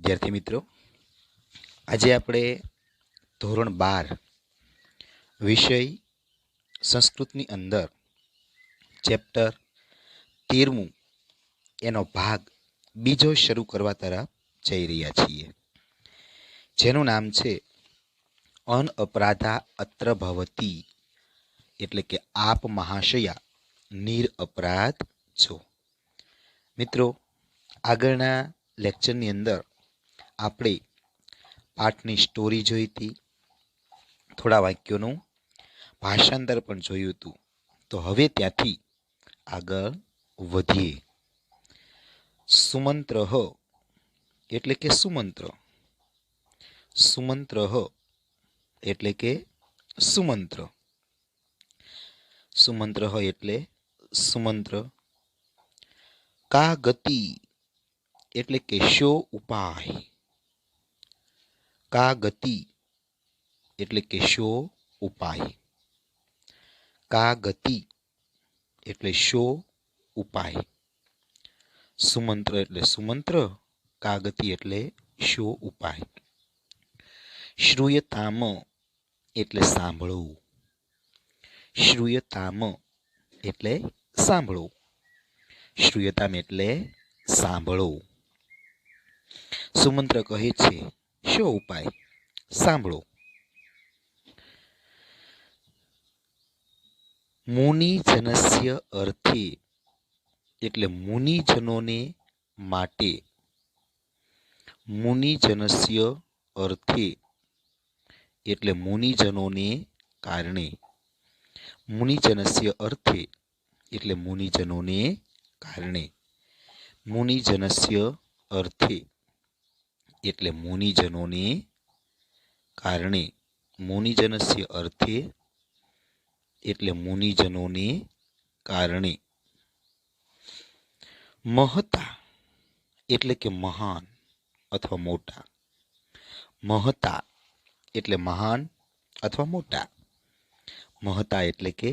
વિદ્યાર્થી મિત્રો, આજે આપણે ધોરણ 12 વિષય સંસ્કૃતની અંદર ચેપ્ટર 13મું એનો ભાગ બીજો શરૂ કરવા તરફ જઈ રહ્યા છીએ, જેનું નામ છે અન અપરાધા અત્ર ભવતી, એટલે કે આપ મહાશયા નિર અપરાધ છો. મિત્રો, આગળના લેક્ચરની અંદર આપણે પાઠની સ્ટોરી જોઈ હતી, થોડા વાક્યોનું ભાષાંતર પણ જોયું હતું. તો હવે ત્યાંથી આગળ વધીએ. સુમંત્ર એટલે કે સુમંત્ર, સુમંત્ર એટલે કે સુમંત્ર, સુમંત્ર એટલે સુમંત્ર. કા ગતિ એટલે કે શો ઉપાય, કા ગતિ એટલે કે શો ઉપાય, કા ગતિ એટલે શો ઉપાય. સુમંત્ર એટલે સુમંત્ર, કા ગતિ એટલે શો ઉપાય. શ્રૂયતામ એટલે સાંભળવું, શ્રૂયતામ એટલે સાંભળવું, શ્રૂયતામ એટલે સાંભળવું. સુમંત્ર કહે છે શો ઉપાય, સાંભળો. મુનિજનસ્ય અર્થે એટલે મુનિજનોને માટે, મુનિજનસ્ય અર્થે એટલે મુનિજનોને કારણે, મુનિજનસ્ય અર્થે એટલે મુનિજનોને કારણે, મુનિજનસ્ય અર્થે એટલે મુનિજનોને કારણે, મુનિજનસ્ય અર્થે એટલે મુનિજનોને કારણે. મહતા એટલે કે મહાન અથવા મોટા, મહતા એટલે મહાન અથવા મોટા, મહતા એટલે કે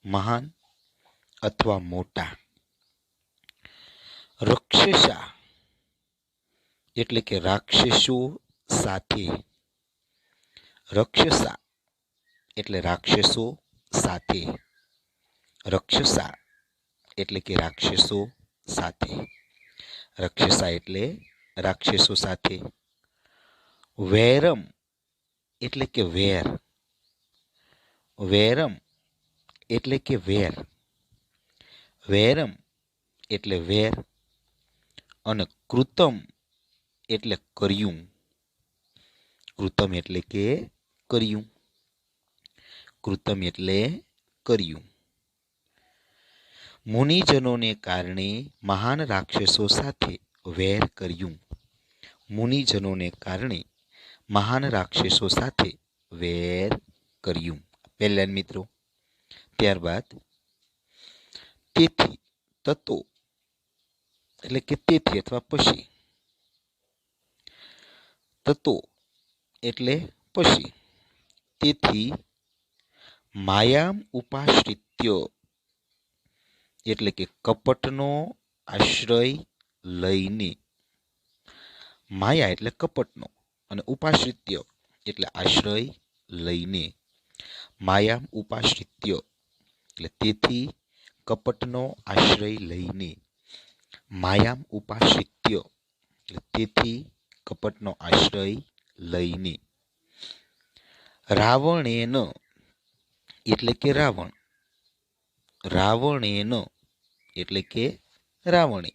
મહાન અથવા મોટા. રક્ષસા એટલે કે રાક્ષસો સાથે, રક્ષસા એટલે રાક્ષસો સાથે, રક્ષસા એટલે કે રાક્ષસો સાથે, રક્ષસા એટલે રાક્ષસો સાથે. વૈરમ એટલે કે વેર, વૈરમ એટલે કે વેર, વૈરમ એટલે વેર. અને કૃતમ એટલે કર્યું, કૃતમ એટલે કે કર્યું, કૃતમ એટલે કર્યું. મુનિજનોને કારણે મહાન રાક્ષસો સાથે વેર કર્યું, મુનિજનોને કારણે મહાન રાક્ષસો સાથે વેર કર્યું. પહેલા મિત્રો, ત્યારબાદ તેથી, તતો એટલે કે તેથી અથવા પછી, તતો એટલે પછી. તેથી માયામ ઉપાશ્રિત્ય એટલે કે કપટનો આશ્રય લઈને, માયા એટલે કપટનો અને ઉપાશ્રિત્ય એટલે આશ્રય લઈને, માયામ ઉપાશ્રિત્ય એટલે તેથી કપટનો આશ્રય લઈને, માયામ ઉપાશ્રિત્ય એટલે તેથી કપટનો આશ્રય લઈને. રાવણેન એટલે કે રાવણ, રાવણેન એટલે કે રાવણે,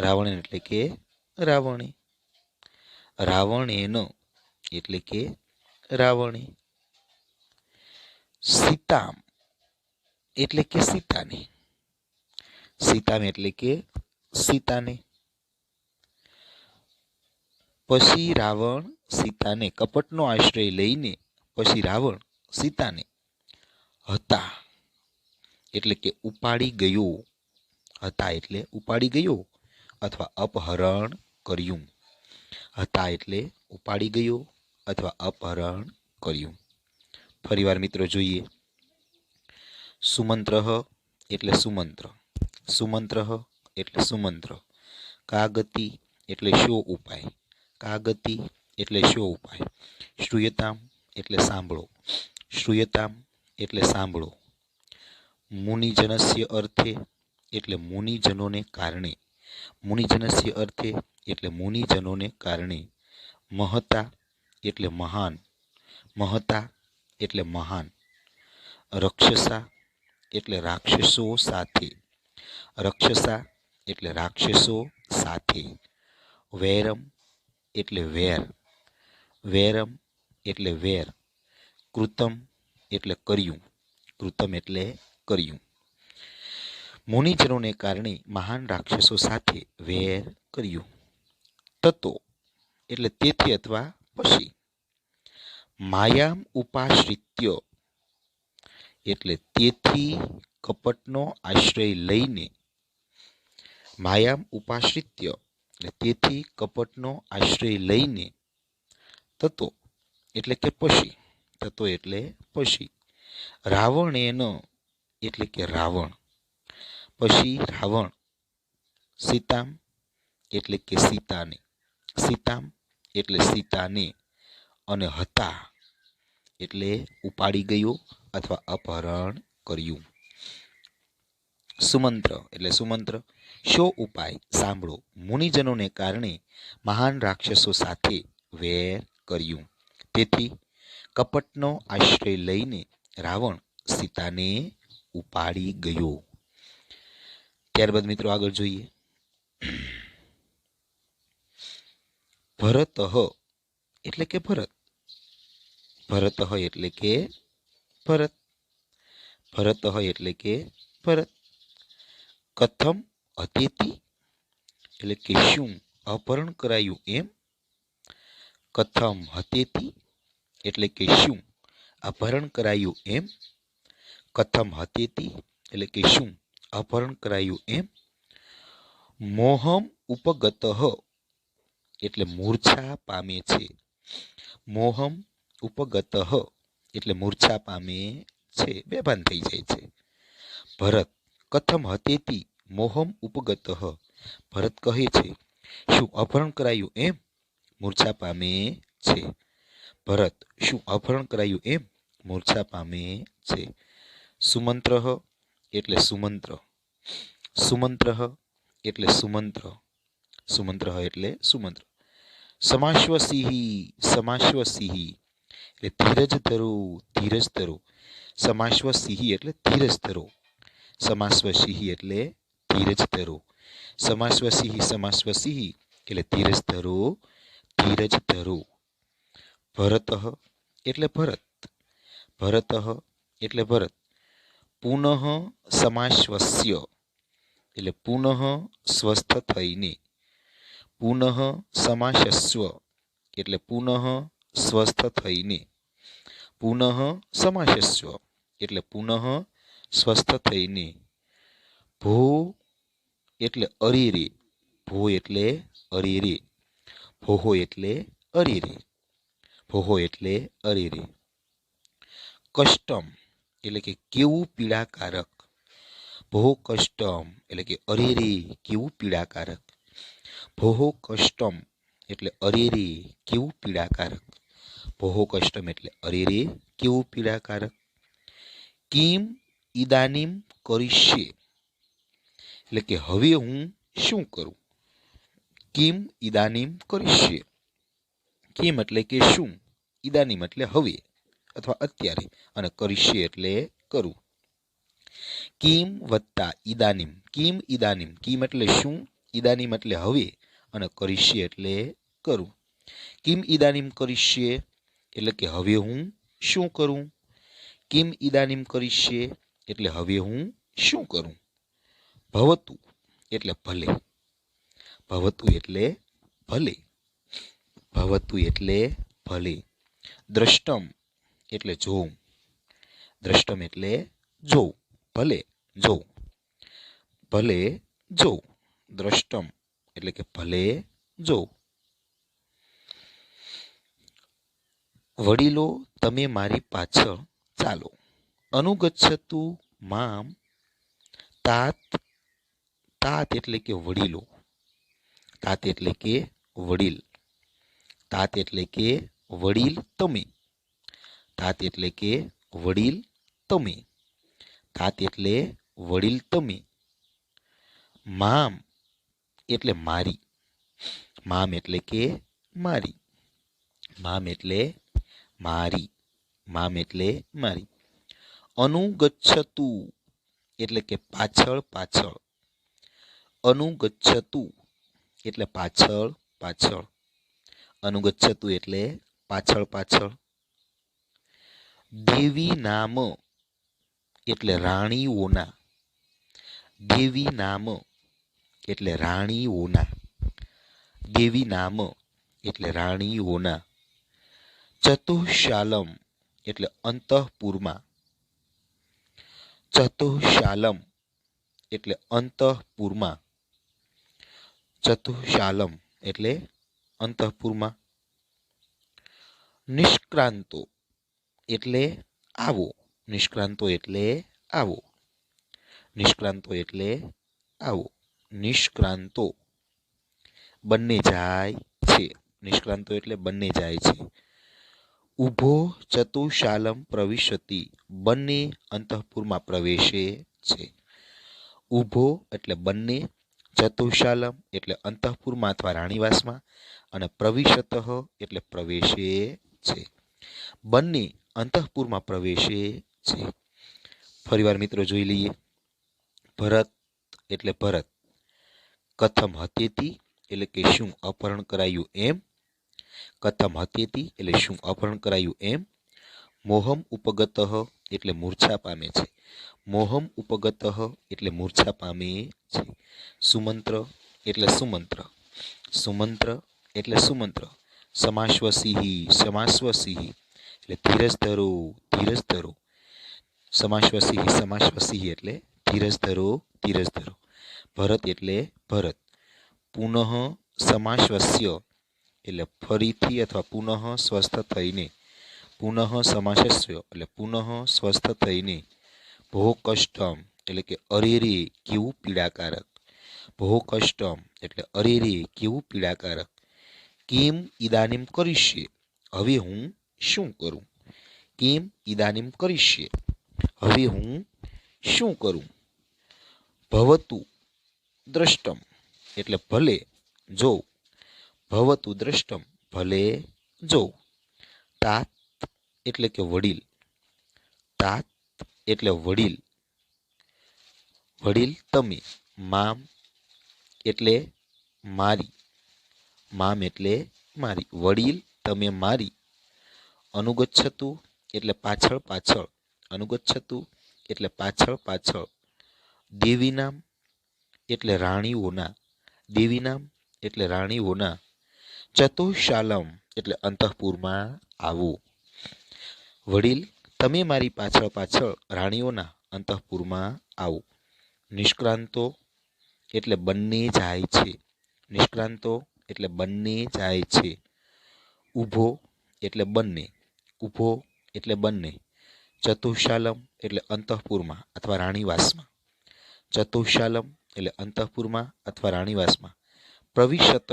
રાવણેન એટલે કે રાવણે, રાવણેન એટલે કે રાવણે. સીતામ એટલે કે સીતાને, સીતામ એટલે કે સીતાને. પછી રાવણ સીતાને, કપટનો આશ્રય લઈને પછી રાવણ સીતાને હતા એટલે કે ઉપાડી ગયો, હતા એટલે ઉપાડી ગયો અથવા અપહરણ કર્યું, હતા એટલે ઉપાડી ગયો અથવા અપહરણ કર્યું. ફરીવાર મિત્રો જોઈએ. સુમંત્ર એટલે સુમંત્ર, સુમંત્ર એટલે સુમંત્ર. કા ગતિ એટલે શો ઉપાય, કા ગતિ એટલે શો ઉપાય, શ્રૂયતામ એટલે સાંભળો, શ્રૂયતામ એટલે સાંભળો, મુનિજનસ્ય અર્થે એટલે મુનિજનોને કારણે, મુનિજનસ્ય અર્થે એટલે મુનિજનોને કારણે, મહતા એટલે મહાન, મહતા એટલે મહાન, રક્ષસા એટલે રાક્ષસો સાથે, રક્ષસા એટલે રાક્ષસો સાથે, વૈરમ એટલે વેર, વૈરમ એટલે વેર, કૃતમ એટલે કર્યું, કૃતમ એટલે કર્યું, મુનિજનોને કારણે મહાન રાક્ષસો સાથે વેર કર્યું. તતો એટલે તેથી અથવા પછી, માયામ ઉપાશ્રિત્ય એટલે તેથી કપટનો આશ્રય લઈને, માયામ ઉપાશ્રિત્ય એટલે તેથી કપટનો આશ્રય લઈને, તતો એટલે કે પછી, તતો એટલે પછી, રાવણેન એટલે કે રાવણ, પછી રાવણ, સીતામ એટલે કે સીતાને, સીતામ એટલે સીતાને, અને હતા એટલે ઉપાડી ગયો અથવા અપહરણ કર્યું. સુમંત્ર એટલે સુમંત્ર, શો ઉપાય સાંભળો, મુનિજનોને કારણે મહાન રાક્ષસો સાથે વેર કર્યું, તેથી કપટનો આશ્રય લઈને રાવણ સીતાને ઉપાડી ગયો. ત્યારબાદ મિત્રો આગળ જોઈએ. ભરત એટલે કે ભરત, ભરત એટલે કે ભરત, ભરત એટલે કે ભરત, કથમ અતિથિ એટલે કે શું અપહરણ કરાયું એમ, કથમ હતેતિ એટલે કે શું અપહરણ કરાયું એમ, કથમ હતેતિ એટલે કે શું અપહરણ કરાયું એમ, મોહમ ઉપગત એટલે મૂર્છા પામે છે, મોહમ ઉપગત એટલે મૂર્છા પામે છે, બેભાન થઈ જાય છે. ભરત કથમ હતેતિ મોહમ ઉપગત, ભરત કહે છે શું અપહરણ કરાયું એમ મૂર્છા પામે છે, ભરત શું અપહરણ કરાયું એમ મૂર્છા પામે છે. સુમંત્ર એટલે સુમંત્ર, સુમંત્ર એટલે સુમંત્ર, સુમંત્ર એટલે સુમંત્ર, સમાશ્વસિંહી, સમાશ્વસિંહી એટલે ધીરજ ધરો, ધીરજ ધરો, સમાશ્વસિંહી એટલે ધીરજ ધરો, સમાશ્વસિંહી એટલે ધીરજ ધરો, સમાશ્વસિંહી, સમાશ્વસિંહી એટલે ધીરજ ધરો, ધીરજ ધરો. ભરત એટલે ભરત, ભરત એટલે ભરત, પુનઃ સમાશ્વસ્ય એટલે પુનઃ સ્વસ્થ થઈને, પુનઃ સમાશસ્વ એટલે પુનઃ સ્વસ્થ થઈને, પુનઃ સમાશસ્વ એટલે પુનઃ સ્વસ્થ થઈને, ભો એટલે અરેરે, ભો એટલે અરેરે, ભોહો એટલે અરેરે, ભોહો એટલે અરેરે. કષ્ટમ એટલે કે કેવું પીડાકારક, ભોહો કષ્ટમ એટલે કે અરેરે કેવું પીડાકારક, ભોહો કષ્ટમ એટલે અરેરે કેવું પીડાકારક, ભોહો કષ્ટમ એટલે અરેરે કેવું પીડાકારક. કિમ ઇદાનીમ કરીશ્યે એટલે કે હવે હું શું કરું, કિમ ઇદાનીમ કરીશ્યે, કિમ એટલે કે શું, ઇદાનીમ એટલે હવે અથવા અત્યારે, અને કરીશ્યે એટલે કરું. કિમ વત્તા ઇદાનીમ, કિમ ઇદાનીમ, કિમ એટલે શું, ઇદાનીમ એટલે હવે, અને કરીશ્યે એટલે કરું. કિમ ઇદાનીમ કરીશ્યે એટલે કે હવે હું શું કરું, કિમ ઇદાનીમ કરીશ્યે એટલે હવે હું શું કરું. ભવતુ એટલે ભલે, ભવતુ એટલે ભલે, ભવતુ એટલે ભલે. દ્રષ્ટમ એટલે જોવું, દ્રષ્ટમ એટલે જોવું, ભલે જોવું, ભલે જોવું, દ્રષ્ટમ એટલે કે ભલે જોવું. વડીલો તમે મારી પાછળ ચાલો, અનુગચ્છતુ મામ, તાત, તાત એટલે કે વડીલો, तात એટલે કે વડીલ. तात એટલે કે વડીલ તમે. तात એટલે કે વડીલ તમે. तात એટલે વડીલ તમે. મામ એટલે મારી. મામ એટલે કે મારી. મામ એટલે મારી. મામ એટલે મારી. અનુગચ્છતુ એટલે કે પાછળ પાછળ. અનુગચ્છતુ એટલે પાછળ પાછળ. અનુગચ્છતુ એટલે પાછળ પાછળ. દેવી નામ એટલે રાણીઓના. દેવી નામ એટલે રાણીઓના. દેવી નામ એટલે રાણીઓના. ચતુશાલમ એટલે અંતઃપુરમાં. ચતુશાલમ એટલે અંતઃપુરમાં. ચતુશાલમ એટલે અંતઃપુરમાં. નિષ્ક્રાંતો એટલે આવો. નિષ્ક્રાંતો એટલે આવો. નિષ્ક્રાંતો એટલે આવો. નિષ્ક્રાંતો બંને જાય છે. નિષ્ક્રાંતો એટલે બંને જાય છે. ઉભો ચતુશાલમ પ્રવિશતિ બંને અંતઃપુરમાં પ્રવેશે છે. ઉભો એટલે બંને, ચતુશાલમ એટલે અંતઃપુરમાં અથવા રાણીવાસમાં, અને પ્રવિશત એટલે પ્રવેશે છે. બંને અંતઃપુરમાં પ્રવેશે છે. ફરીવાર મિત્રો જોઈ લઈએ. ભરત એટલે ભરત. કથમ હતેતી એટલે કે શું અપહરણ કરાયું એમ. કથમ હતેતી એટલે શું અપહરણ કરાયું એમ. મોહમ ઉપગત એટલે મૂર્છા પામે છે. મોહમ ઉપગત એટલે મૂર્છા પામે છે. સુમંત્ર એટલે સુમંત્ર. સુમંત્ર એટલે સુમંત્ર. સમાશ્વસિહિ સમાશ્વસિહિ એટલે ધીરજ ધરો ધીરજ ધરો. સમાશ્વસિહિ સમાશ્વસિહિ એટલે ધીરજ ધરો ધીરજ ધરો. ભરત એટલે ભરત. પુનઃ સમાશ્વસ્ય એટલે ફરીથી અથવા પુનઃ સ્વસ્થ થઈને. પુનઃ સમાશ્વસ્ય એટલે પુનઃ સ્વસ્થ થઈને. ભો કષ્ટમ એટલે કે અરે રે કેવું પીડાકારક. ભો કષ્ટમ એટલે અરે રે કેવું પીડાકારક. કેમ ઇદાનીમ કરીશ્યે હવે હું શું કરું. કેમ ઇદાનીમ કરીશ્યે હવે હું શું કરું. ભવતુ દ્રષ્ટમ એટલે ભલે જો. ભવતુ દ્રષ્ટમ ભલે જો. તાત એટલે કે વડીલ. તાત એટલે વડીલ. વડીલ તમે. મામ એટલે મારી. મામ એટલે મારી. વડીલ તમે મારી. અનુગચ્છતુ એટલે પાછળ પાછળ. અનુગચ્છતુ એટલે પાછળ પાછળ. દેવી નામ એટલે રાણીઓના. દેવી નામ એટલે રાણીઓના. ચતુશાલમ એટલે અંતઃપુરમાં આવો. વડીલ તમે મારી પાછળ પાછળ રાણીઓના અંતઃપુરમાં આવો. નિષ્ક્રાંતો એટલે બંને જાય છે. નિષ્ક્રાંતો એટલે બંને જાય છે. ઊભો એટલે બંને. ઊભો એટલે બંને. ચતુશાલમ એટલે અંતઃપુરમાં અથવા રાણીવાસમાં. ચતુશાલમ એટલે અંતઃપુરમાં અથવા રાણીવાસમાં. પ્રવિશત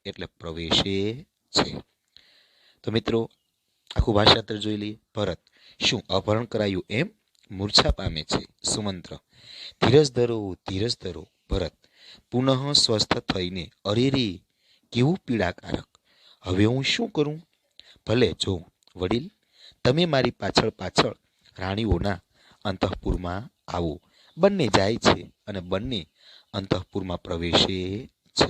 એટલે પ્રવેશે છે. તો મિત્રો આખું ભાષાંતર જોઈ લઈએ. ભરત શું અપહરણ કરાયું એમ મૂર્છા પામે છે. સુમંત્ર ધીરજ ધરો ધીરજ ધરો. ભરત પુનઃ સ્વસ્થ થઈને અરે રે કેવું પીડાકારક હવે હું શું કરું. ભલે જો. વડીલ તમે મારી પાછળ પાછળ રાણીઓના અંતઃપુરમાં આવો. બંને જાય છે અને બંને અંતઃપુરમાં પ્રવેશે છે.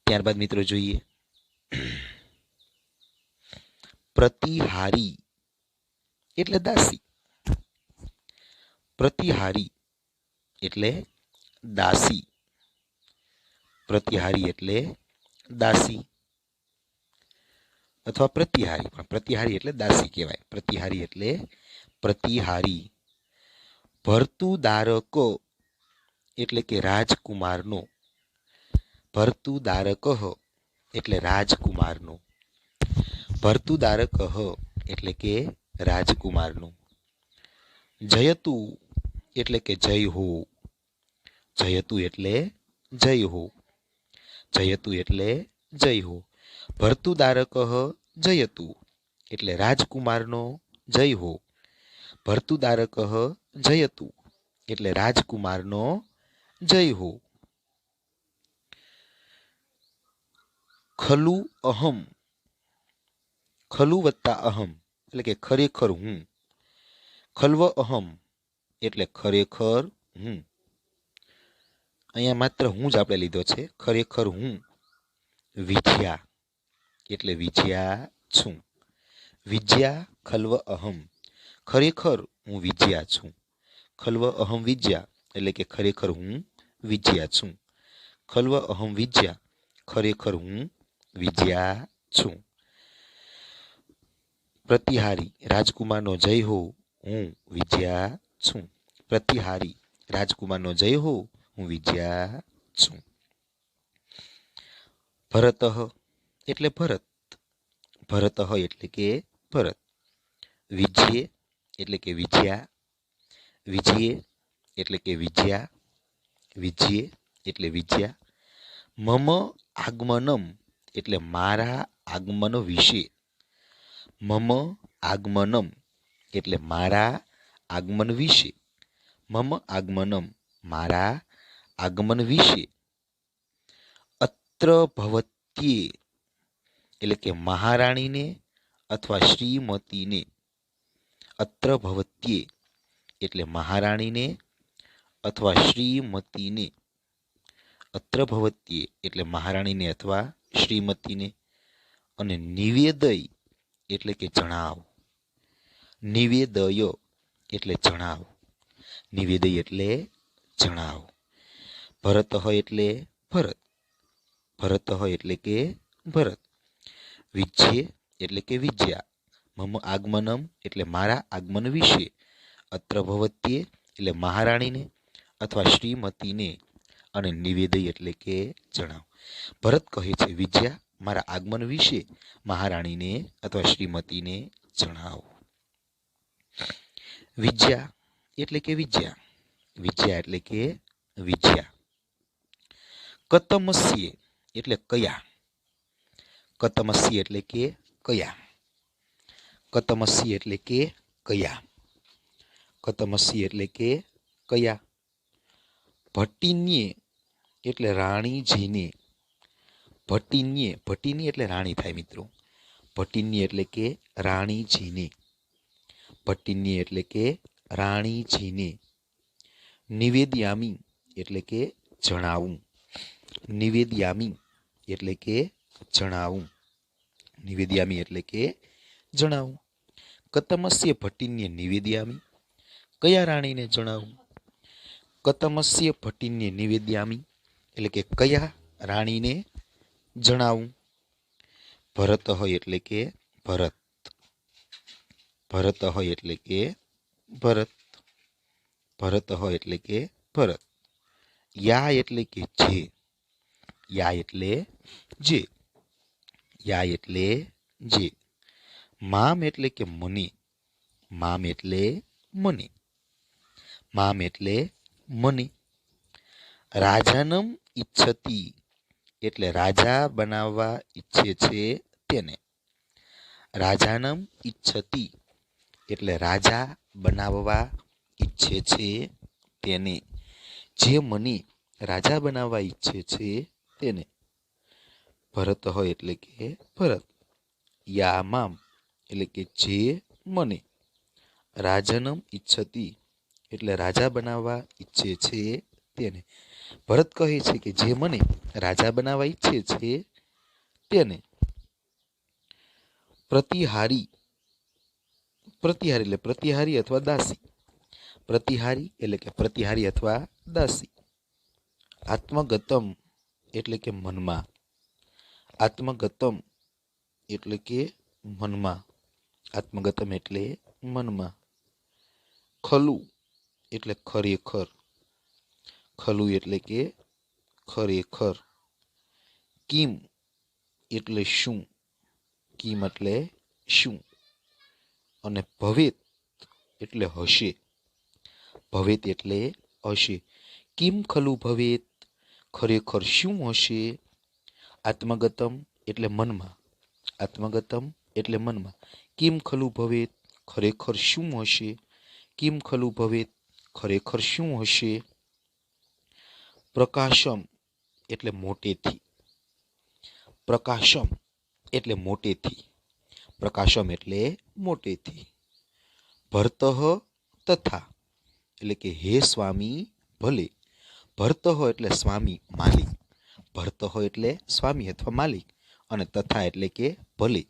ત્યારબાદ મિત્રો જોઈએ પ્રતિહારી એટલે દાસી. પ્રતિહારી એટલે દાસી. પ્રતિહારી એટલે દાસી અથવા પ્રતિહારી, પણ પ્રતિહારી એટલે દાસી કહેવાય. પ્રતિહારી એટલે પ્રતિહારી. ભર્તુદારક એટલે કે રાજકુમારનો. ભર્તુદારક એટલે રાજકુમારનો. ભર્તુદારક એટલે કે રાજકુમારનો. જયતુ એટલે કે જય હો. જયતુ એટલે જય હો. જયતુ એટલે જય હો. ભર્તુદારકઃ જયતુ એટલે રાજકુમારનો જય હો. ભર્તુદારકઃ જયતુ એટલે રાજકુમારનો જય હો. ખલુ અહમ, ખલુ વત્તા અહમ એટલે કે ખરેખર હું. ખલ્વ અહમ એટલે ખરેખર હું. અહીંયા માત્ર હું જ આપણે લીધો છે, ખરેખર હું. વિજ્યા એટલે વિજ્યા છું. વિજ્યા ખલ્વ અહમ ખરેખર હું વિજ્યા છું. ખલ્વ અહમ વિજ્યા એટલે કે ખરેખર હું વિજ્યા છું. ખલ્વ અહમ વિજ્યા ખરેખર હું વિજ્યા છું. પ્રતિહારી રાજકુમારનો જય હો, હું વિજ્યા છું. પ્રતિહારી રાજકુમારનો જય હો, હું વિજ્યા છું. ભરતઃ એટલે ભરત. ભરતઃ એટલે કે ભરત. વિજ્યે એટલે કે વિજ્યા. વિજ્યે એટલે કે વિજ્યા. વિજ્યે એટલે વિજ્યા. મમ આગમનમ એટલે મારા આગમન વિશે. મમ આગમનમ એટલે મારા આગમન વિશે. મમ આગમનમ મારા આગમન વિશે. અત્ર ભવત્યે એટલે કે મહારાણીને અથવા શ્રીમતીને. અત્ર ભવત્યે એટલે મહારાણીને અથવા શ્રીમતીને. અત્ર ભવત્યે એટલે મહારાણીને અથવા શ્રીમતીને. અને નિવેદય એટલે કે જણાવ. નિવેદય એટલે જણાવ. નિવેદય એટલે જણાવ. ભરતઃ એટલે ભરત. ભરતઃ એટલે કે ભરત. વિજ્યે એટલે કે વિજ્યા. મમ આગમનમ એટલે મારા આગમન વિશે. અત્ર ભવત્યે એટલે મહારાણીને અથવા શ્રીમતીને. અને નિવેદય એટલે કે જણાવ. ભરત કહે છે વિજ્યા મારા આગમન વિશે મહારાણીને અથવા શ્રીમતીને જણાવો. વિજ્યા એટલે કે વિજ્યા. વિજ્યા એટલે કે વિજ્યા. કતમસ્યે એટલે કયા. કતમસ્ય એટલે કે કયા. કતમસ્ય એટલે કે કયા. કતમસ્ય એટલે કે કયા. ભટ્ટિન્યે એટલે રાણીજીને. ભટ્ટિન્યે ભટ્ટિની એટલે રાણી થાય મિત્રો. ભટ્ટિન્યે એટલે કે રાણીજીને. ભટ્ટિન્યે એટલે કે રાણીજીને. નિવેદયામી એટલે કે જણાવું. નિવેદયામી એટલે કે જણાવું. નિવેદયામી એટલે કે જણાવું. કતમસ્ય ભટ્ટિન્યે નિવેદયામી કયા રાણીને જણાવું. કતમસ્ય ભટ્ટિન્યે નિવેદયામી એટલે કે કયા રાણીને જણાવું. ભરતઃ એટલે કે ભરત. ભરતઃ એટલે કે ભરત. ભરતઃ એટલે કે ભરત. યા એટલે કે જે. યા એટલે જે. યા એટલે જે. મામ એટલે કે મને. મામ એટલે મને. મામ એટલે મને. રાજાનમ ઈચ્છતી એટલે રાજા બનાવવા ઈચ્છે છે તેને. રાજાનમ ઈચ્છતી એટલે રાજા બનાવવા ઈચ્છે છે તેને. જે મને રાજા બનાવવા ઈચ્છે છે તેને. ભરતઃ એટલે કે ભરત. યા મામ એટલે કે જે મને. રાજનમ ઈચ્છતી એટલે રાજા બનાવવા ઈચ્છે છે તેને. ભરત કહે છે કે જે મને રાજા બનાવવા ઈચ્છે છે તેને. પ્રતિહારી. પ્રતિહારી એટલે પ્રતિહારી અથવા દાસી. પ્રતિહારી એટલે કે પ્રતિહારી અથવા દાસી. આત્મગતમ એટલે કે મનમાં. આત્મગતમ એટલે કે મનમાં. આત્મગતમ એટલે મનમાં. ખલુ એટલે ખરેખર. ખલુ એટલે કે ખરેખર. કિમ એટલે શું. કિમ એટલે શું. અને ભવેત એટલે હશે. ભવેત એટલે હશે. કિમ ખલુ ભવેત ખરેખર શું હશે. આત્મગતમ એટલે મનમાં, આત્મગતમ એટલે મનમાં. કિમ ખલુ ભવેત, ખરેખર શું હશે? કિમ ખલુ ભવેત, ખરેખર શું હશે? પ્રકાશમ એટલે મોટેથી, પ્રકાશમ એટલે મોટેથી, પ્રકાશમ એટલે મોટેથી. ભરતઃ તથા એટલે કે હે સ્વામી ભલે, ભરતઃ એટલે સ્વામી માલિક, ભરતઃ એટલે સ્વામી અથવા માલિક, અને તથા એટલે કે ભલે.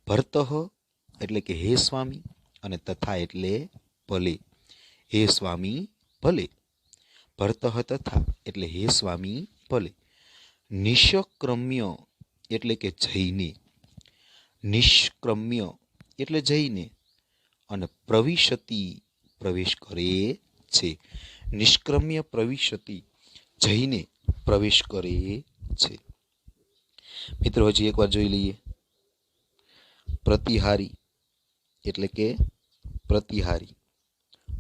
ભરતઃ એટલે કે હે સ્વામી, અને તથા એટલે ભલે, હે સ્વામી ભલે. ભરતઃ તથા એટલે હે સ્વામી ભલે. નિષ્ક્રમ્ય એટલે કે જઈને, નિષ્ક્રમ્ય એટલે જઈને, અને પ્રવિશતિ પ્રવેશ કરે છે. નિષ્ક્રમ્ય પ્રવિશતિ જઈને પ્રવેશ કરે છે. મિત્રો હજી એકવાર જોઈ લઈએ. પ્રતિહારી એટલે કે પ્રતિહારી,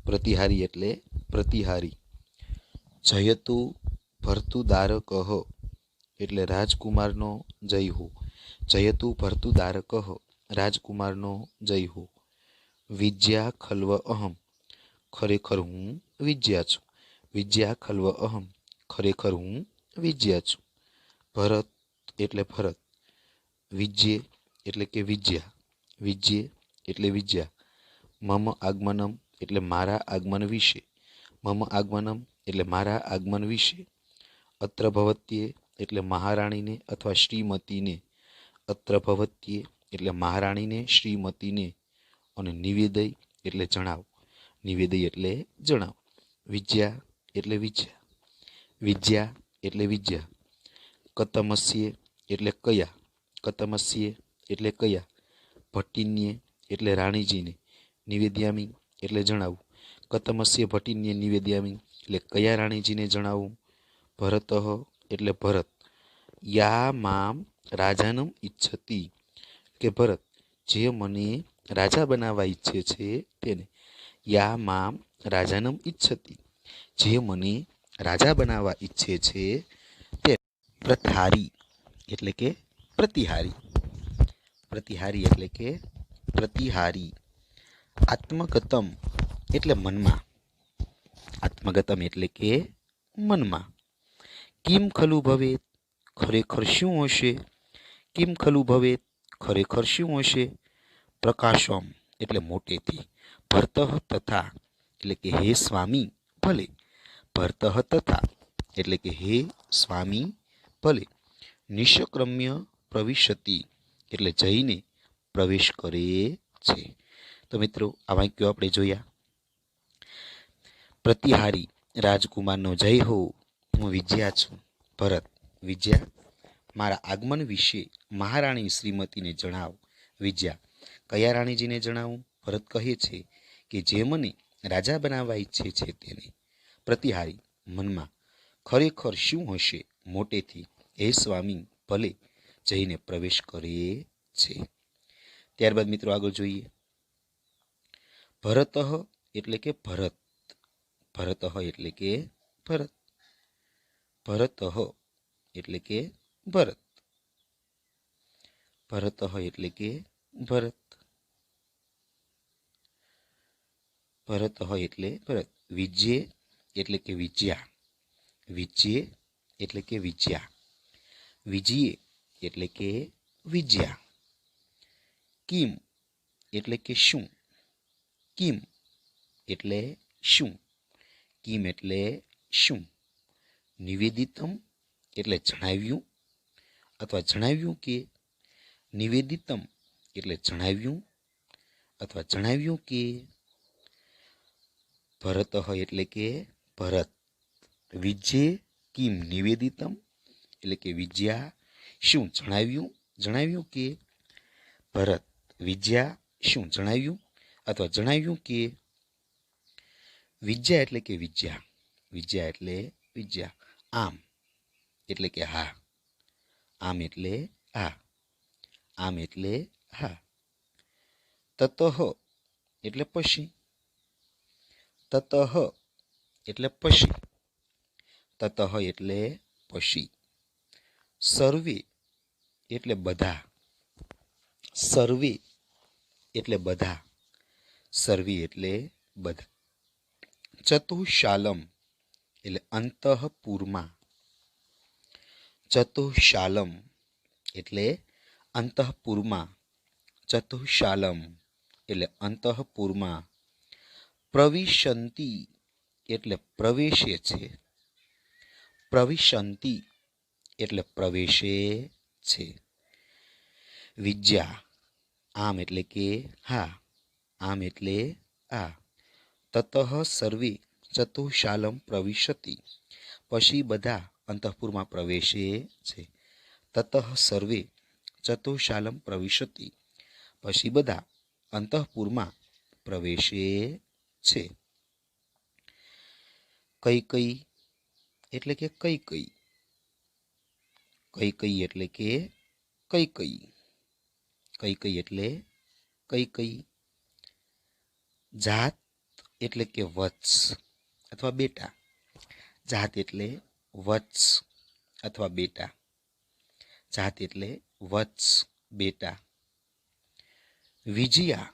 પ્રતિહારી એટલે પ્રતિહારી. જયતુ ભર્તુદારકઃ એટલે રાજકુમારનો જય હો, જયતુ ભર્તુદારકઃ રાજકુમારનો જય હો. વિદ્યા ખલ્વ અહમ ખરેખર હું વિદ્યા છું, વિદ્યા ખલ્વ અહમ ખરેખર હું વિદ્યા છું. ભરત એટલે ભરત, વિજ્યે એટલે કે વિદ્યા, વિજ્યે એટલે વિદ્યા. મમ આગમનમ એટલે મારા આગમન વિશે, મમ આગમનમ એટલે મારા આગમન વિશે. અત્ર ભવત્યે એટલે મહારાણીને અથવા શ્રીમતીને, અત્ર ભવત્યે એટલે મહારાણીને શ્રીમતીને. અને નિવેદય એટલે જણાવ, નિવેદય એટલે જણાવ. વિદ્યા એટલે વિદ્યા, વિદ્યા એટલે વિદ્યા. કતમસ્યે એટલે કયા, કતમસ્યે એટલે કયા. ભટ્ટિન્યે એટલે રાણીજીને, નિવેદ્યામી એટલે જણાવું. કતમસ્ય ભટ્ટિન્યે નિવેદ્યામી એટલે કયા રાણીજીને જણાવું. ભરતઃ એટલે ભરત, યા મામ રાજાનમ ઈચ્છતી કે ભરત જે મને રાજા બનાવવા ઈચ્છે છે તેને. યા મામ રાજાનમ ઈચ્છતી જે મને રાજા બનાવવા ઈચ્છે છે તે. પ્રતિહારી એટલે કે પ્રતિહારી, પ્રતિહારી એટલે કે પ્રતિહારી. આત્મગતમ એટલે મનમાં, આત્મગતમ એટલે કે મનમાં. કિમ ખલુ ભવેત ખરેખર શું હશે? કિમ ખલુ ભવેત ખરેખર શું હશે? પ્રકાશમ એટલે મોટેથી. ભરતઃ તથા એટલે કે હે સ્વામી ભલે, ભરતઃ તથા એટલે કે હે સ્વામી ભલે. નિષ્ક્રમ્ય પ્રવિશતિ એટલે જઈને પ્રવેશ કરે છે. તો મિત્રો આ વાક્યો આપણે જોયા. પ્રતિહારી રાજકુમારનો જય હો, હું વિજયા છું. ભરત વિજયા મારા આગમન વિશે મહારાણી શ્રીમતીને જણાવ. વિજયા કયા રાણીજીને જણાવું? ભરત કહે છે કે જે મને રાજા બનાવવા ઈચ્છે છે તેને. પ્રતિહારી મનમાં ખરેખર શું હશે? મોટેથી હે સ્વામી ભલે જઈને પ્રવેશ કરે છે. ત્યારબાદ મિત્રો આગળ જોઈએ. ભરતઃ એટલે કે ભરત, ભરતઃ એટલે કે ભરત, ભરતઃ એટલે કે ભરત, ભરતઃ એટલે કે ભરત, ભરતઃ એટલે ભરત. વિજ્યે એટલે કે વિજ્યા, વિજ્યે એટલે કે વિજ્યા. વિજ્યે એટલે કે વિજ્યા. કિમ એટલે કે શું, કિમ એટલે શું, કિમ એટલે શું. નિવેદિતમ એટલે જણાવ્યું અથવા જણાવ્યું કે. નિવેદિતમ એટલે જણાવ્યું અથવા જણાવ્યું કે. ભરતઃ એટલે કે ભરત. વિજ્યે કિમ નિવેદિતમ એટલે કે વિજ્યા શું જણાવ્યું, જણાવ્યું કે. ભરત વિજ્યા શું જણાવ્યું અથવા જણાવ્યું કે. વિજ્યા એટલે કે વિજ્યા, વિજ્યા એટલે વિજ્યા. આમ એટલે કે હા, આમ એટલે હા, આમ એટલે હા. તતઃ એટલે પછી, તતઃ એટલે પછી, તતઃ એટલે પછી. સર્વે એટલે બધા, સર્વે એટલે બધા, સર્વે એટલે બધા. ચતુશાલમ એટલે અંતઃપુરમાં, ચતુશાલમ એટલે અંતઃપુરમાં, ચતુશાલમ એટલે અંતઃપુરમાં. પ્રવિશંતિ એટલે પ્રવેશે છે, પ્રવિશંતિ એટલે પ્રવેશે છે. વિદ્યા આમ એટલે કે હા, આમ એટલે આ. તતઃ સર્વે ચતુશાલમ પ્રવિશતિ પછી બધા અંતઃપુરમાં પ્રવેશે છે. તતઃ સર્વે ચતુશાલમ પ્રવિશતિ પછી બધા અંતઃપુરમાં પ્રવેશે છે. કઈ કઈ એટલે કે કઈ કઈ, કઈ કઈ એટલે કે કઈ કઈ, કઈ કઈ એટલે કઈ કઈ. જાત એટલે કે વત્સ અથવા બેટા, જાત એટલે વત્સ અથવા બેટા, જાત એટલે વત્સ બેટા. વિજયા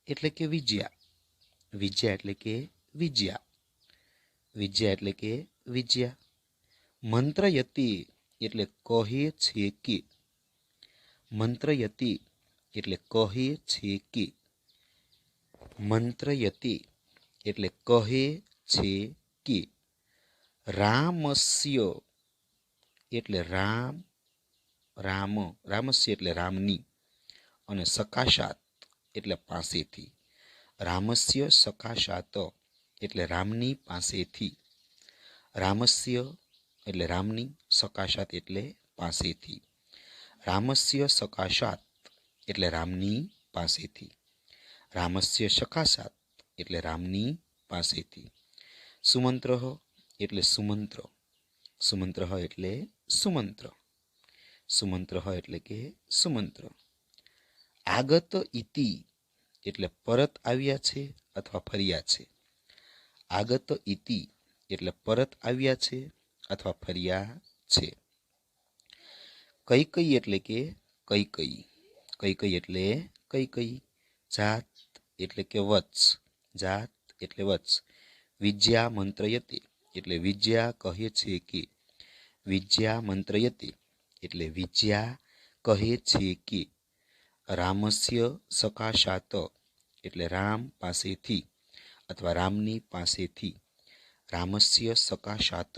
એટલે કે વિજયા, વિજયા એટલે કે વિજયા, વિજયા એટલે કે વિજયા. મંત્રયતિ એટલે કહે છે કે, મંત્રયતિ એટલે કહે છે કે, મંત્રયતિ એટલે કહે છે કે. રામસ્ય એટલે રામ, રામ, રામસ્ય એટલે રામની, અને સકાશાત એટલે પાસેથી, રામસ્ય સકાશાત એટલે રામની પાસેથી, રામસ્ય એટલે રામની, સકાશાત એટલે પાસેથી, રામસ્ય સકાશાત એટલે રામની પાસેથી, રામસ્ય સકાશાત એટલે રામની પાસેથી. સુમંત્ર એટલે સુમંત્ર, સુમંત્ર એટલે સુમંત્ર, સુમંત્ર એટલે કે સુમંત્ર. આગત ઇતિ એટલે પરત આવ્યા છે અથવા ફર્યા છે, આગત ઇતિ એટલે પરત આવ્યા છે અથવા ફર્યા છે. કઈ કઈ એટલે કે કઈ કઈ, કઈ કઈ એટલે કઈ કઈ. જાત એટલે કે વત્સ, જાત એટલે વત્સ. વિદ્યા મંત્રયતે એટલે વિદ્યા કહે છે કે, વિદ્યા મંત્રયતે એટલે વિદ્યા કહે છે કે. રામસ્ય સકાશાત એટલે રામ પાસેથી અથવા રામની પાસેથી, રામસ્ય સકાશાત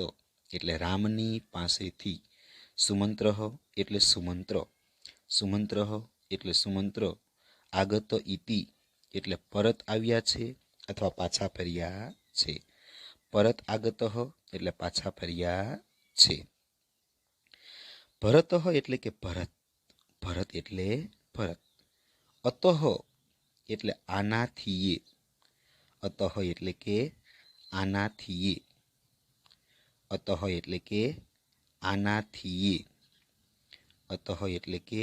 એટલે રામની પાસેથી. સુમંત્ર એટલે સુમંત્ર, સુમંત્ર એટલે સુમંત્ર. આગત ઇતિ એટલે પરત આવ્યા છે અથવા પાછા ફર્યા છે, પરત આગત એટલે પાછા ફર્યા છે. ભરત એટલે કે ભરત, ભરત એટલે ભરત. અતઃ એટલે આનાથી, અતઃ એટલે કે આનાથી, અતઃ એટલે કે આનાથી, અતઃ એટલે કે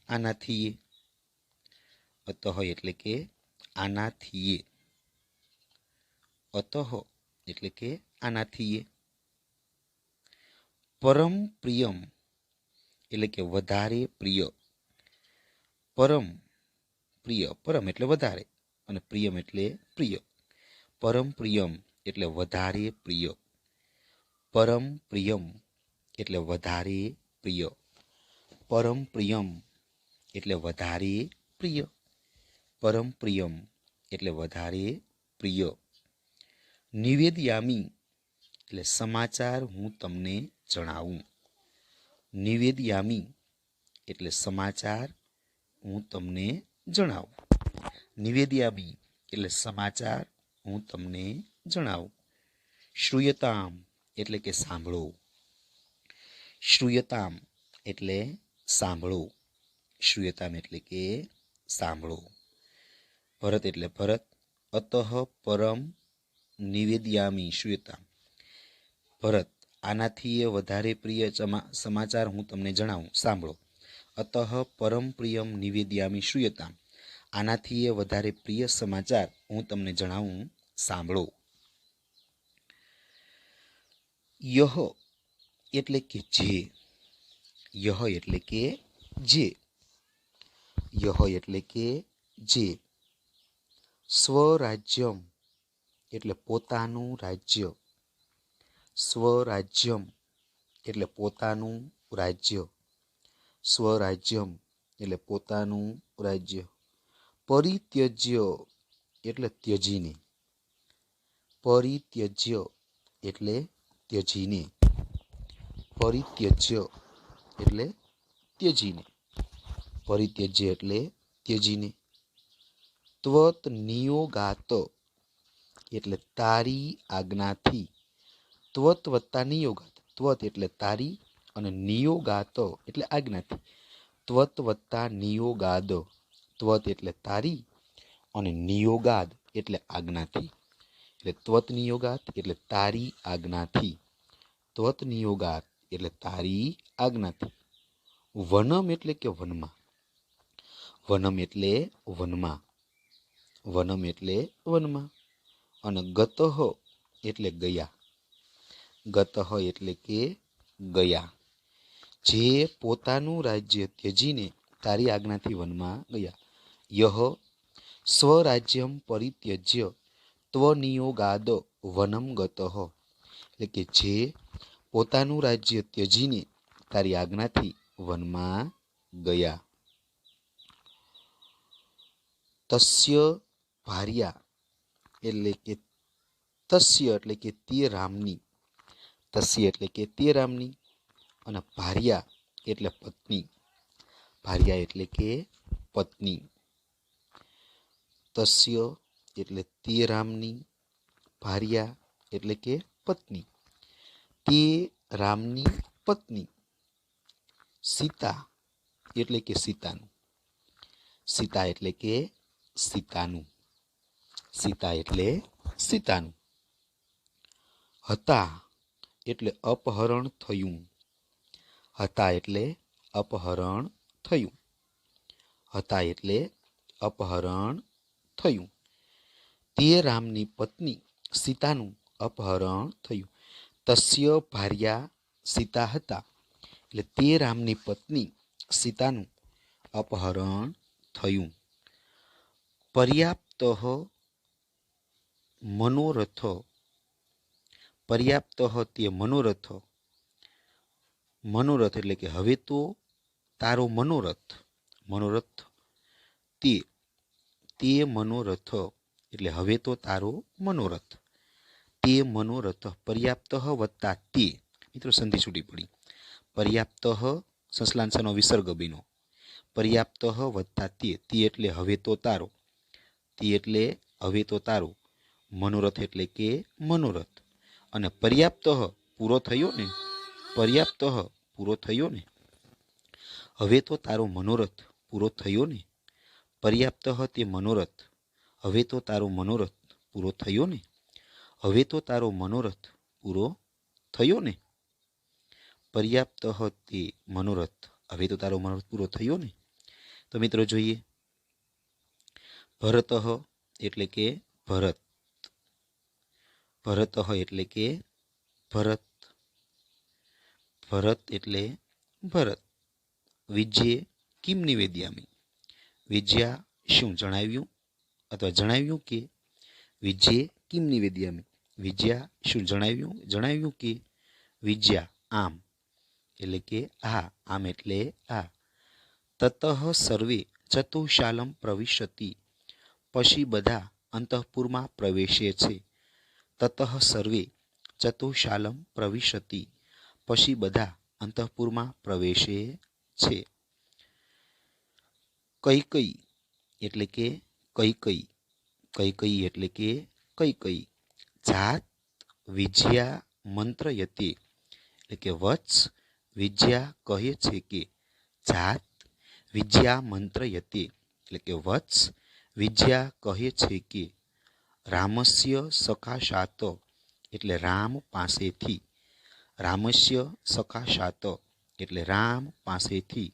આનાથી, અતઃ એટલે કે આનાથી, અતઃ એટલે કે આનાથી. પરમ પ્રિયમ એટલે કે વધારે પ્રિય, પરમ પ્રિય, પરમ એટલે વધારે અને પ્રિયમ એટલે પ્રિય. પરમ પ્રિયમ એટલે વધારે પ્રિય, પરમ પ્રિયમ એટલે વધારે પ્રિય, પરમ પ્રિયમ એટલે વધારે પ્રિય, પરમ પ્રિયમ એટલે વધારે પ્રિય. નિવેદયામી એટલે સમાચાર હું તમને જણાવું, નિવેદયામી એટલે સમાચાર હું તમને જણાવું, નિવેદયામી એટલે સમાચાર હું તમને જણાવું. શ્રૂયતામ એટલે કે સાંભળો, શ્રૂયતામ એટલે સાંભળો, શ્રૂયતામ એટલે કે સાંભળો. ભરત એટલે ભરત. અતઃ પરમ નિવેદયામી શ્રૂયતામ, ભરત આનાથી એ વધારે પ્રિય સમાચાર હું તમને જણાવું, સાંભળો. અતઃ પરમ પ્રિયમ નિવેદયામી શ્રૂયતામ, આનાથી એ વધારે પ્રિય સમાચાર હું તમને જણાવું, સાંભળો. યહ એટલે કે જે, યહ એટલે કે જે. યહ એટલે કે જે. સ્વરાજ્યમ એટલે પોતાનું રાજ્ય. સ્વરાજ્યમ એટલે પોતાનું રાજ્ય. સ્વરાજ્યમ એટલે પોતાનું રાજ્ય. પરિત્યજ્ય એટલે ત્યજીને. પરિત્યજ્ય એટલે ત્યજીને. પરિત્યજ્ય એટલે ત્યજીને. પરિત્યજ્ય એટલે ત્યજીને. ત્વત નિયોગાત એટલે તારી આજ્ઞાથી. ત્વત વત્તા નિયોગાત. ત્વત એટલે તારી અને નિયોગાત એટલે આજ્ઞાથી. ત્વત વત્તા નિયોગાદ. ત્વત એટલે તારી અને નિયોગાદ એટલે આજ્ઞાથી. એટલે ત્વત નિયોગાત એટલે તારી આજ્ઞાથી. ત્વત નિયોગાત એટલે તારી આજ્ઞાથી. વનમ એટલે કે વનમાં. વનમ એટલે વનમાં. વનમ એટલે વનમાં. અને ગતઃ એટલે ગયા. ગતઃ એટલે કે ગયા. જે પોતાનું રાજ્ય ત્યજીને તારી આજ્ઞાથી વનમાં ગયા. યહ સ્વરાજ્યમ પરિત્યજ્ય ત્વનિયોગાદ વનમ ગતઃ એટલે કે જે પોતાનું રાજ્ય ત્યજીને તારી આજ્ઞાથી વનમાં ગયા. તસ્ય ભાર્યા એટલે કે તસ્ય એટલે કે તે રામની. તસ્ય એટલે કે તે રામની. અને ભાર્યા એટલે પત્ની. ભાર્યા એટલે કે પત્ની. તસ્ય એટલે તે રામની. ભાર્યા એટલે કે પત્ની. તે રામની પત્ની. સીતા એટલે કે સીતાનું. સીતા એટલે કે સીતાનું. સીતા એટલે સીતાનું. હતા એટલે અપહરણ થયું. હતા એટલે અપહરણ થયું. હતા એટલે અપહરણ થયું. તે રામની પત્ની સીતાનું અપહરણ થયું. તસ્ય ભાર્યા સીતા હતા એટલે તે રામની પત્ની સીતાનું અપહરણ થયું. પર્યાપ્ત મનોરથ. પર્યાપ્ત તે મનોરથ. મનોરથ એટલે કે હવે તો તારો મનોરથ. મનોરથ તે. તે મનોરથ એટલે હવે તો તારો મનોરથ. તે મનોરથ. પર્યાપ્ત વત્તા તે. મિત્રો સંધિ છૂટી પડી. પર્યાપ્ત સંસ્લાંસનો વિસર્ગ બન્યો. પર્યાપ્ત વત્તા તે. તે એટલે હવે તો તારો. તે એટલે હવે તો તારો. મનોરથ એટલે કે મનોરથ. અને પર્યાપ્ત પૂરો થયો ને. પર્યાપ્ત પૂરો થયો ને. હવે તો તારો મનોરથ પૂરો થયો ને. પર્યાપ્ત તે મનોરથ. હવે તો તારો મનોરથ પૂરો થયો ને. હવે તો તારો મનોરથ પૂરો થયો ને. પર્યાપ્ત તે મનોરથ. હવે તો તારો મનોરથ પૂરો થયો ને. તો મિત્રો જોઈએ. ભરત એટલે કે ભરત. ભરત એટલે કે ભરત. ભરત એટલે ભરત. વિજ્યે કિમ નિવેદ્યામિ. વિજ્યા શું જણાવ્યું અથવા જણાવ્યું કે. વિજ્યે કિમ નિવેદ્યામિ. વિજ્યા શું જણાવ્યું. જણાવ્યું કે. વિજ્યા આમ એટલે કે આ. આમ એટલે આ. તતઃ સર્વે ચતુશાલમ પ્રવિશતિ. પછી બધા અંતઃપુરમાં પ્રવેશે છે. તતઃ સર્વે ચતુશાલમ પ્રવિશતિ. પછી બધા અંતઃપુરમાં પ્રવેશે છે. કૈકઈ એટલે કે કૈકઈ. કૈકઈ એટલે કે કૈકઈ. જાત વિજ્યા મંત્રયતે એટલે કે વત્સ વિજ્યા કહે છે કે. જાત વિજ્યા મંત્રયતે એટલે કે વત્સ વિજ્યા કહે છે કે. રામસ્ય સકાશાત એટલે રામ પાસેથી. રામસ્ય સકાશાત એટલે રામ પાસેથી.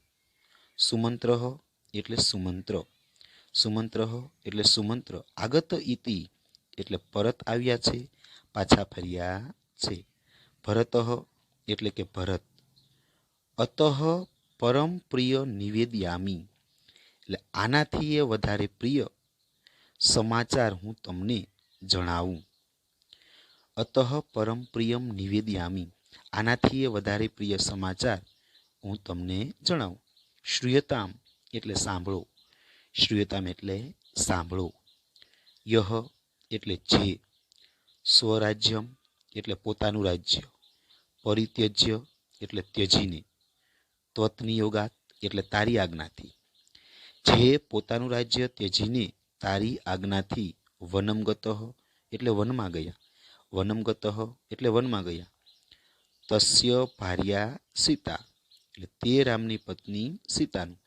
સુમંત્ર એટલે સુમંત્ર. સુમંત્ર એટલે સુમંત્ર. આગત ઇતિ એટલે પરત આવ્યા છે. પાછા ફર્યા છે. ભરત એટલે કે ભરત. અતઃ પરમ પ્રિય નિવેદયામી એટલે આનાથી એ વધારે પ્રિય સમાચાર હું તમને જણાવું. અતઃ પરમ પ્રિયમ નિવેદયામી આનાથી એ વધારે પ્રિય સમાચાર હું તમને જણાવું. શ્રૂયતામ એટલે સાંભળો. શ્રૂયતામ એટલે સાંભળો. યહ એટલે જે. સ્વરાજ્યમ એટલે પોતાનું રાજ્ય. પરિત્યજ્ય એટલે ત્યજીને. ત્વતનિયોગાત એટલે તારી આજ્ઞાથી. જે પોતાનું રાજ્ય ત્યજીને તારી આજ્ઞાથી વનમગત એટલે વનમાં ગયા. વનમગત એટલે વનમાં ગયા. તસ્ય ભાર્યા સીતા એટલે તે રામની પત્ની સીતાનું.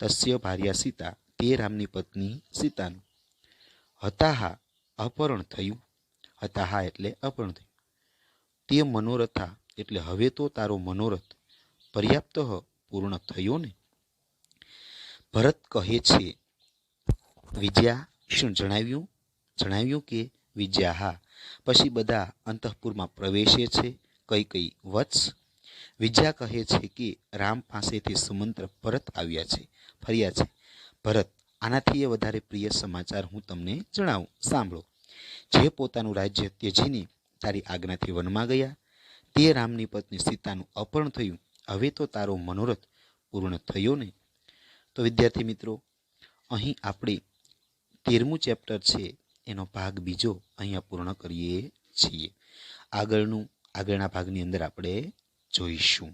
તસ્ય ભાર્યા સીતા તે રામની પત્ની સીતાનું. હતાહા અપહરણ થયું. હતાહા એટલે અપહરણ થયું. તે મનોરથા એટલે હવે તો તારો મનોરથ પર્યાપ્ત પૂર્ણ થયો ને. ભરત કહે છે વિજયા શું જણાવ્યું? જણાવ્યું કે વિજયા હા. પછી બધા અંતઃપુરમાં પ્રવેશે છે. કઈ કઈ વત્સ. વિજયા કહે છે કે રામ પાસેથી સુમંત્ર પરત આવ્યા છે, ફર્યા છે. ભરત આનાથી એ વધારે પ્રિય સમાચાર હું તમને જણાવું, સાંભળો. જે પોતાનું રાજ્ય ત્યજીને તારી આજ્ઞાથી વનમાં ગયા, તે રામની પત્ની સીતાનું અપહરણ થયું. હવે તો તારો મનોરથ પૂર્ણ થયો ને. તો વિદ્યાર્થી મિત્રો, અહીં આપણે 13મું ચેપ્ટર છે એનો ભાગ બીજો અહીંયા પૂર્ણ કરીએ છીએ. આગળના ભાગની અંદર આપણે જોઈશું.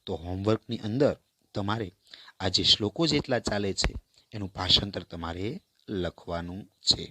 તો હોમવર્કની અંદર તમારે આ જે શ્લોકો જેટલા ચાલે છે એનું ભાષાંતર તમારે લખવાનું છે.